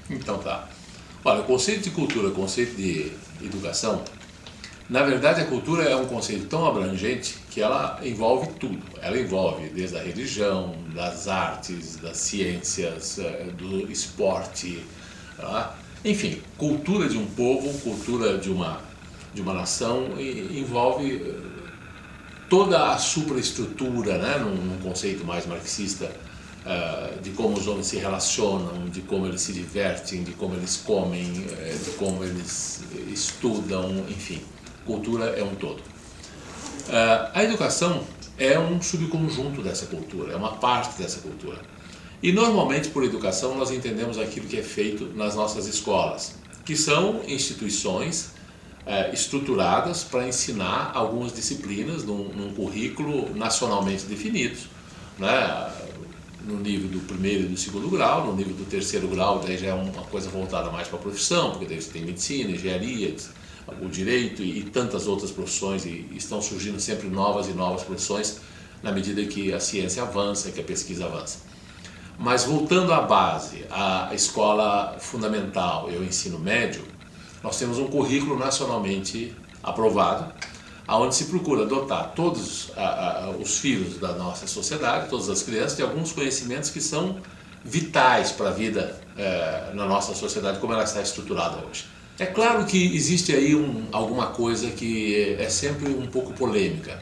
Então tá. Olha, o conceito de cultura, o conceito de educação, na verdade a cultura é um conceito tão abrangente que ela envolve tudo. Ela envolve desde a religião, das artes, das ciências, do esporte, tá? Enfim, cultura de um povo, cultura de uma nação envolve toda a supraestrutura, né, num conceito mais marxista, de como os homens se relacionam, de como eles se divertem, de como eles comem, de como eles estudam, enfim. Cultura é um todo. A educação é um subconjunto dessa cultura, é uma parte dessa cultura. E normalmente por educação nós entendemos aquilo que é feito nas nossas escolas, que são instituições estruturadas para ensinar algumas disciplinas num currículo nacionalmente definido, né? No nível do primeiro e do segundo grau, no nível do terceiro grau daí já é uma coisa voltada mais para a profissão, porque daí você tem medicina, engenharia, o direito e tantas outras profissões, e estão surgindo sempre novas e novas profissões na medida que a ciência avança, que a pesquisa avança. Mas voltando à base, à escola fundamental e ao ensino médio, nós temos um currículo nacionalmente aprovado, onde se procura dotar todos os filhos da nossa sociedade, todas as crianças, de alguns conhecimentos que são vitais para a vida na nossa sociedade, como ela está estruturada hoje. É claro que existe aí alguma coisa que é sempre um pouco polêmica.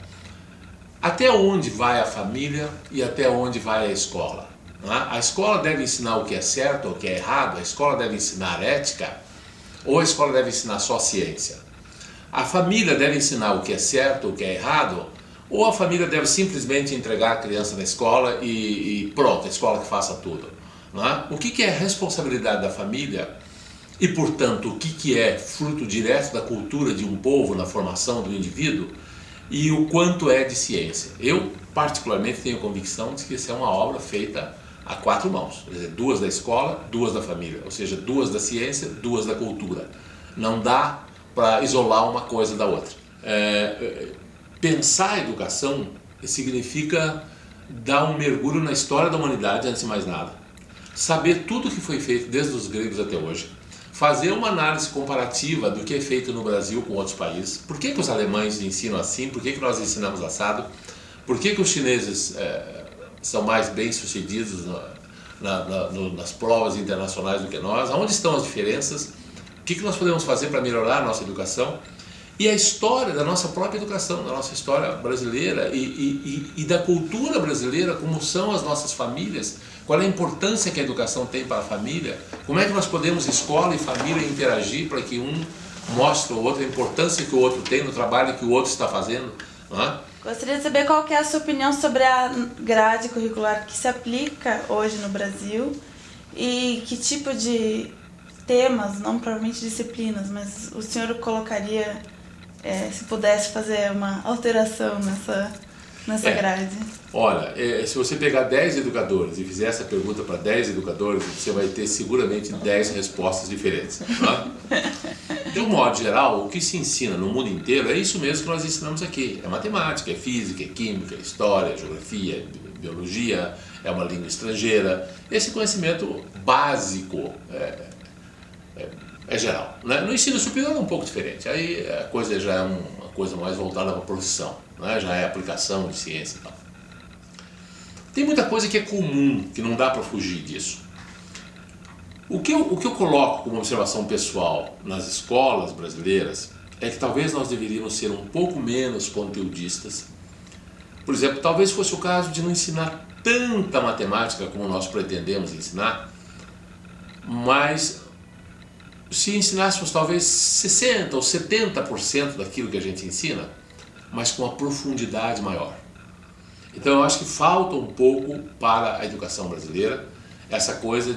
Até onde vai a família e até onde vai a escola? A escola deve ensinar o que é certo ou o que é errado? A escola deve ensinar ética? Ou a escola deve ensinar só ciência? A família deve ensinar o que é certo, o que é errado? Ou a família deve simplesmente entregar a criança na escola e pronto, a escola que faça tudo? O que é responsabilidade da família e, portanto, o que é fruto direto da cultura de um povo na formação do indivíduo e o quanto é de ciência? Eu, particularmente, tenho convicção de que isso é uma obra feita a quatro mãos, quer dizer, duas da escola, duas da família, ou seja, duas da ciência, duas da cultura. Não dá para isolar uma coisa da outra. Pensar a educação significa dar um mergulho na história da humanidade, antes de mais nada. Saber tudo o que foi feito desde os gregos até hoje. Fazer uma análise comparativa do que é feito no Brasil com outros países. Por que os alemães ensinam assim? Por que nós ensinamos assado? Por que os chineses são mais bem-sucedidos nas provas internacionais do que nós? Onde estão as diferenças? O que nós podemos fazer para melhorar a nossa educação? E a história da nossa própria educação, da nossa história brasileira e da cultura brasileira, como são as nossas famílias, qual é a importância que a educação tem para a família, como é que nós podemos, escola e família, interagir para que um mostre ao outro a importância que o outro tem no trabalho que o outro está fazendo. Gostaria de saber qual que é a sua opinião sobre a grade curricular que se aplica hoje no Brasil e que tipo de temas, não provavelmente disciplinas, mas o senhor colocaria, se pudesse fazer uma alteração nessa grade? Olha, se você pegar 10 educadores e fizer essa pergunta para 10 educadores, você vai ter seguramente 10 respostas diferentes. De um modo geral, o que se ensina no mundo inteiro é isso mesmo que nós ensinamos aqui. É matemática, é física, é química, é história, é geografia, é biologia, é uma língua estrangeira. Esse conhecimento básico é geral. No ensino superior é um pouco diferente. Aí a coisa já é uma coisa mais voltada para a profissão, já é aplicação de ciência e tal. Tem muita coisa que é comum, que não dá para fugir disso. O que eu coloco como observação pessoal nas escolas brasileiras é que talvez nós deveríamos ser um pouco menos conteudistas. Por exemplo, talvez fosse o caso de não ensinar tanta matemática como nós pretendemos ensinar, mas se ensinássemos talvez 60% ou 70% daquilo que a gente ensina, mas com uma profundidade maior. Então eu acho que falta um pouco para a educação brasileira essa coisa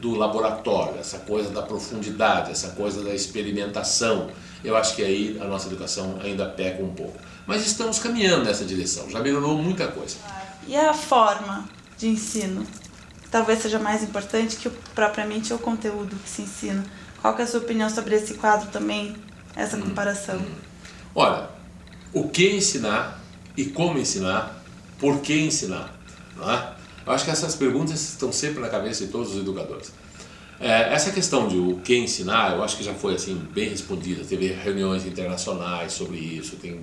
do laboratório, essa coisa da profundidade, essa coisa da experimentação. Eu acho que aí a nossa educação ainda peca um pouco. Mas estamos caminhando nessa direção, já melhorou muita coisa. E a forma de ensino? Talvez seja mais importante que propriamente o conteúdo que se ensina. Qual que é a sua opinião sobre esse quadro também, essa comparação? Olha, o que ensinar e como ensinar, por que ensinar? Eu acho que essas perguntas estão sempre na cabeça de todos os educadores. Essa questão de o que ensinar, eu acho que já foi assim bem respondida. Teve reuniões internacionais sobre isso, tem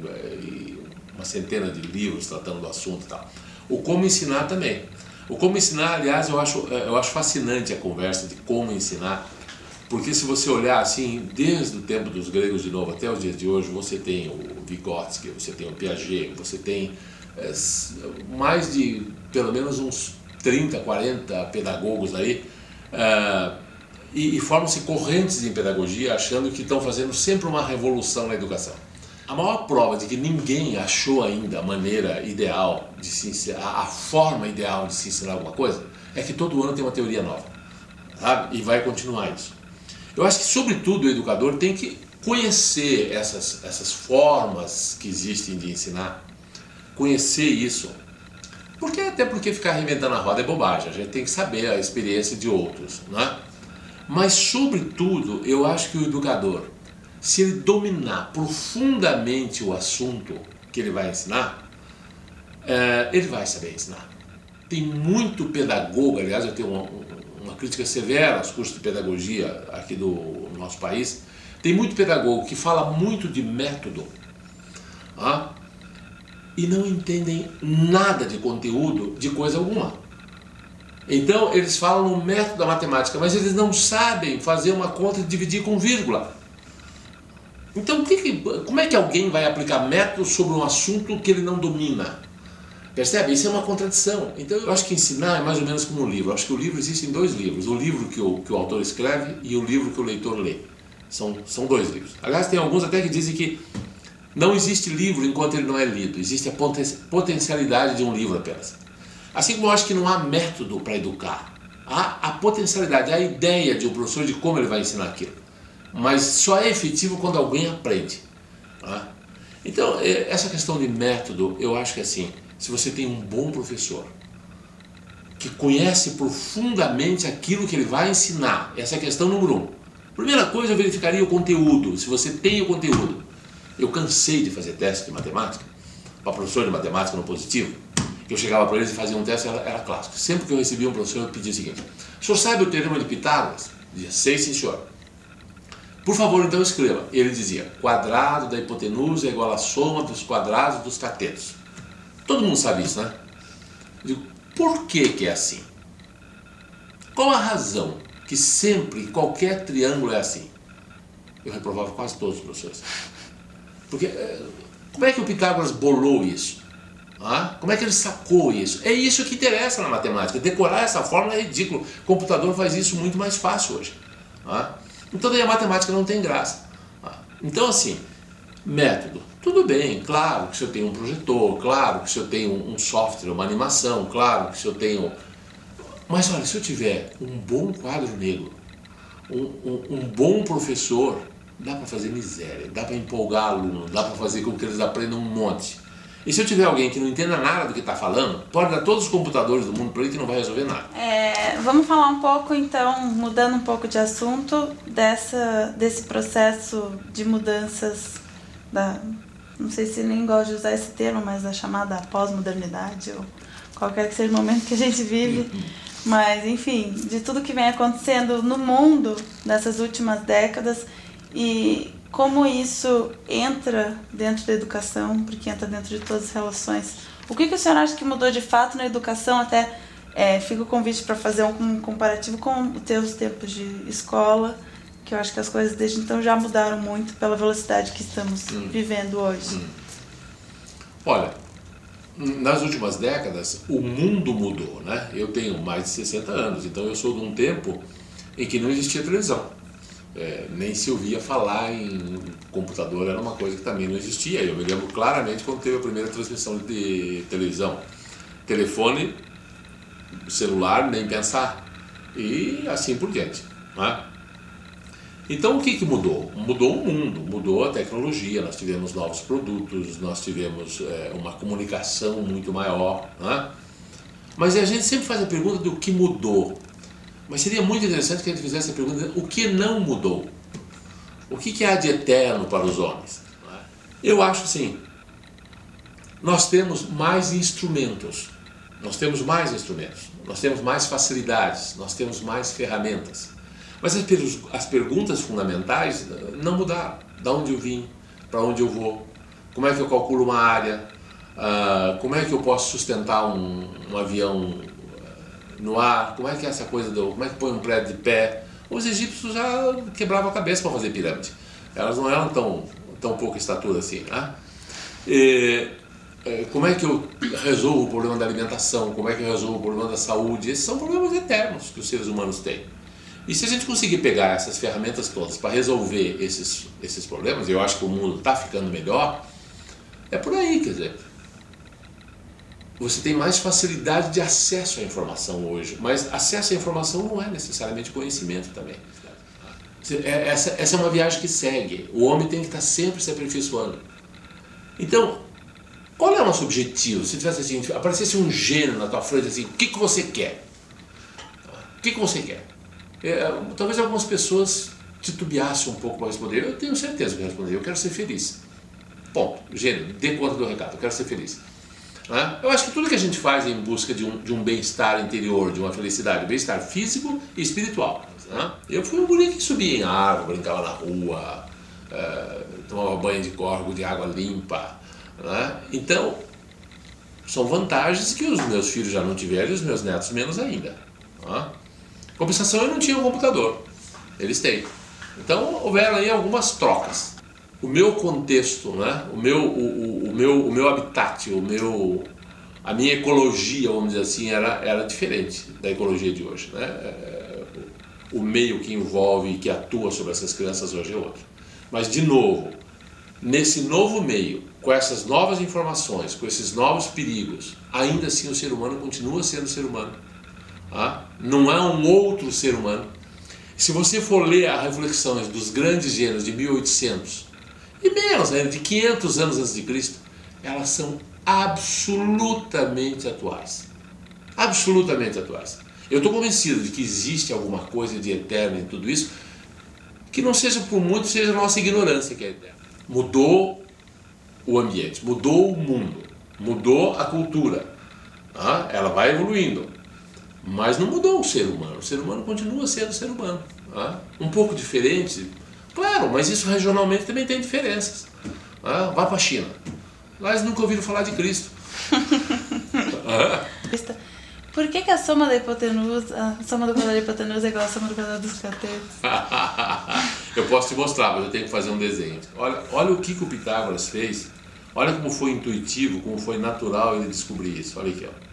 uma centena de livros tratando do assunto e tal. O como ensinar também. O como ensinar, aliás, eu acho fascinante a conversa de como ensinar, porque se você olhar assim, desde o tempo dos gregos de novo até os dias de hoje, você tem o Vygotsky, você tem o Piaget, você tem mais de pelo menos uns 30, 40 pedagogos aí, e formam-se correntes em pedagogia achando que estão fazendo sempre uma revolução na educação. A maior prova de que ninguém achou ainda a maneira ideal de se ensinar, a forma ideal de se ensinar alguma coisa, é que todo ano tem uma teoria nova, sabe? E vai continuar isso. Eu acho que, sobretudo, o educador tem que conhecer essas formas que existem de ensinar, conhecer isso, até porque ficar reinventando a roda é bobagem, a gente tem que saber a experiência de outros, né? Mas, sobretudo, eu acho que o educador, se ele dominar profundamente o assunto que ele vai ensinar, ele vai saber ensinar. Tem muito pedagogo, aliás, eu tenho uma crítica severa aos cursos de pedagogia aqui do nosso país, tem muito pedagogo que fala muito de método, e não entendem nada de conteúdo de coisa alguma. Então eles falam no método da matemática, mas eles não sabem fazer uma conta de dividir com vírgula. Então como é que alguém vai aplicar método sobre um assunto que ele não domina? Percebe? Isso é uma contradição. Então eu acho que ensinar é mais ou menos como um livro. Eu acho que o livro existe em dois livros. O livro que o autor escreve e o livro que o leitor lê. São dois livros. Aliás, tem alguns até que dizem que não existe livro enquanto ele não é lido. Existe a potencialidade de um livro apenas. Assim como eu acho que não há método para educar. Há a potencialidade, há a ideia de um professor de como ele vai ensinar aquilo. Mas só é efetivo quando alguém aprende. Então, essa questão de método, eu acho que assim, se você tem um bom professor que conhece profundamente aquilo que ele vai ensinar, essa é a questão número 1. Primeira coisa, eu verificaria o conteúdo, se você tem o conteúdo. Eu cansei de fazer teste de matemática, para professor de matemática no positivo, que eu chegava para eles e fazia um teste, era clássico. Sempre que eu recebia um professor, eu pedia o seguinte: o senhor sabe o teorema de Pitágoras? Eu dizia: sei, sim, senhor. Por favor, então escreva. Ele dizia: quadrado da hipotenusa é igual à soma dos quadrados dos catetos. Todo mundo sabe isso, né? Eu digo: por que é assim? Qual a razão que sempre qualquer triângulo é assim? Eu reprovava quase todos os professores. Porque como é que o Pitágoras bolou isso? Como é que ele sacou isso? É isso que interessa na matemática. Decorar essa fórmula é ridículo. O computador faz isso muito mais fácil hoje. Então daí a matemática não tem graça. Então assim, método. Tudo bem, claro que se eu tenho um projetor, claro que se eu tenho um software, uma animação, claro que se eu tenho... Mas olha, se eu tiver um bom quadro negro, um bom professor, dá para fazer miséria, dá para empolgar alunos, dá para fazer com que eles aprendam um monte. E se eu tiver alguém que não entenda nada do que está falando, pode dar todos os computadores do mundo para ele que não vai resolver nada. Vamos falar um pouco, então, mudando um pouco de assunto, desse processo de mudanças não sei se nem gosto de usar esse termo, mas da chamada pós-modernidade, ou qualquer que seja o momento que a gente vive. Mas, enfim, de tudo que vem acontecendo no mundo nessas últimas décadas e como isso entra dentro da educação, porque entra dentro de todas as relações. O que o senhor acha que mudou de fato na educação? Até fica o convite para fazer um comparativo com os teus tempos de escola, que eu acho que as coisas desde então já mudaram muito pela velocidade que estamos vivendo hoje. Olha, nas últimas décadas o mundo mudou, né? Eu tenho mais de 60 anos, então eu sou de um tempo em que não existia televisão. Nem se ouvia falar em computador, era uma coisa que também não existia. Eu me lembro claramente quando teve a primeira transmissão de televisão. Telefone, celular, nem pensar. E assim por diante, né? Então o que mudou? Mudou o mundo, mudou a tecnologia, nós tivemos novos produtos, nós tivemos uma comunicação muito maior, né? Mas a gente sempre faz a pergunta do que mudou. Mas seria muito interessante que a gente fizesse a pergunta: o que não mudou? O que há de eterno para os homens? Eu acho assim, nós temos mais instrumentos, nós temos mais facilidades, nós temos mais ferramentas. Mas as perguntas fundamentais não mudaram. De onde eu vim? Para onde eu vou? Como é que eu calculo uma área? Como é que eu posso sustentar um avião no ar? Como é que é essa coisa como é que põe um prédio de pé? Os egípcios já quebravam a cabeça para fazer pirâmide. Elas não eram tão pouca estatura assim, né? Como é que eu resolvo o problema da alimentação? Como é que eu resolvo o problema da saúde? Esses são problemas eternos que os seres humanos têm. E se a gente conseguir pegar essas ferramentas todas para resolver esses problemas, eu acho que o mundo está ficando melhor, é por aí, quer dizer. Você tem mais facilidade de acesso à informação hoje, mas acesso à informação não é necessariamente conhecimento também. Essa é uma viagem que segue. O homem tem que estar sempre se aperfeiçoando. Então, qual é o nosso objetivo? Se tivesse assim, aparecesse um gênio na tua frente assim, o que você quer? O que você quer? Talvez algumas pessoas titubeassem um pouco para responder. Eu tenho certeza que eu responder. Eu quero ser feliz. Ponto. Gênio, dê conta do recado. Eu quero ser feliz. Eu acho que tudo que a gente faz é em busca de um bem-estar interior, de uma felicidade, bem-estar físico e espiritual. Eu fui um guri que subia em árvore, brincava na rua, tomava banho de córrego de água limpa. Então, são vantagens que os meus filhos já não tiveram e os meus netos menos ainda. Compensação, eu não tinha um computador, eles têm. Então, houveram aí algumas trocas. O meu contexto, o meu habitat, a minha ecologia, vamos dizer assim, era diferente da ecologia de hoje. O meio que envolve e que atua sobre essas crianças hoje é outro. Mas, de novo, nesse novo meio, com essas novas informações, com esses novos perigos, ainda assim o ser humano continua sendo ser humano. Não é um outro ser humano. Se você for ler as reflexões dos grandes gênios de 1800 e menos, de 500 anos antes de Cristo, elas são absolutamente atuais. Absolutamente atuais. Eu estou convencido de que existe alguma coisa de eterno em tudo isso, que não seja por muito, seja a nossa ignorância que é eterna. Mudou o ambiente, mudou o mundo, mudou a cultura. Ela vai evoluindo. Mas não mudou o ser humano continua sendo ser humano. Um pouco diferente, claro, mas isso regionalmente também tem diferenças. Vai para a China, lá eles nunca ouviram falar de Cristo. Por que a soma da hipotenusa, a soma do quadrado da hipotenusa é igual à soma do quadrado dos catetos? Eu posso te mostrar, mas eu tenho que fazer um desenho. Olha o que o Pitágoras fez, olha como foi intuitivo, como foi natural ele descobrir isso. Olha aqui, ó.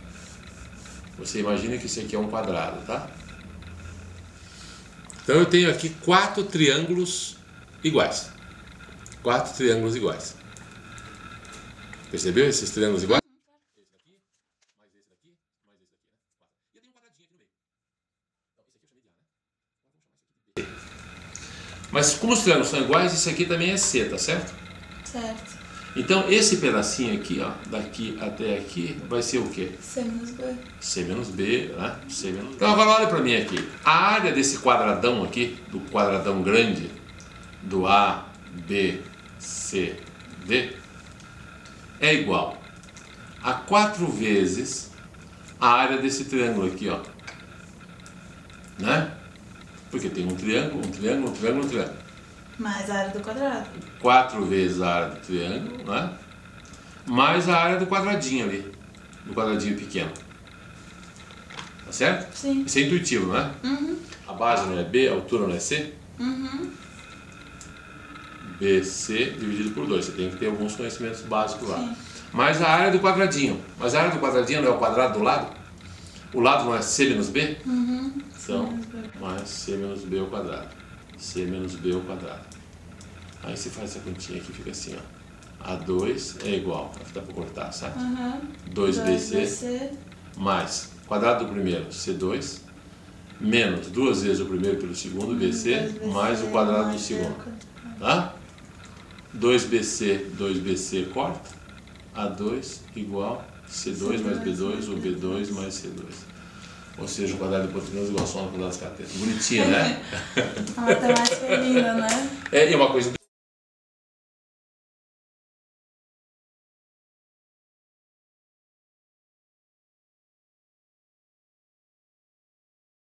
Você imagina que isso aqui é um quadrado, tá? Então eu tenho aqui 4 triângulos iguais. 4 triângulos iguais. Percebeu esses triângulos iguais? Esse aqui, mais esse daqui, mais esse daqui, né? 4. E eu tenho um quadradinho aqui no meio. Então esse aqui eu chamei de A, né? Vamos chamar isso aqui de B. Mas como os triângulos são iguais, isso aqui também é C, tá certo? Certo. Então esse pedacinho aqui, ó, daqui até aqui, vai ser o quê? C menos B. C menos B, né? C menos B. Então agora olha para mim aqui. A área desse quadradão aqui, do quadradão grande, do A, B, C, D, é igual a 4 vezes a área desse triângulo aqui, ó. Né? Porque tem um triângulo, um triângulo, um triângulo, um triângulo. Mais a área do quadrado. 4 vezes a área do triângulo, né? Mais a área do quadradinho ali, do quadradinho pequeno. Tá certo? Sim. Isso é intuitivo, não é? Uhum. A base não é B, a altura não é C? Uhum. BC dividido por 2. Você tem que ter alguns conhecimentos básicos lá. Sim. Mais a área do quadradinho. Mas a área do quadradinho não é o quadrado do lado? O lado não é C menos B? Uhum. Então, mais C menos B ao quadrado. C menos B ao quadrado. Aí você faz essa continha aqui, fica assim, ó. A2 é igual, dá para cortar, sabe? 2BC mais quadrado do primeiro, C2, menos 2 vezes o primeiro pelo segundo, BC, mais o quadrado do segundo. Tá? 2BC corta, A2 igual C2 mais B2, ou B2 mais C2. Ou seja, o quadrado de hipotenusa igual a soma do quadrado dos catetos. Bonitinho, né? A matemática é linda, né? É, e uma coisa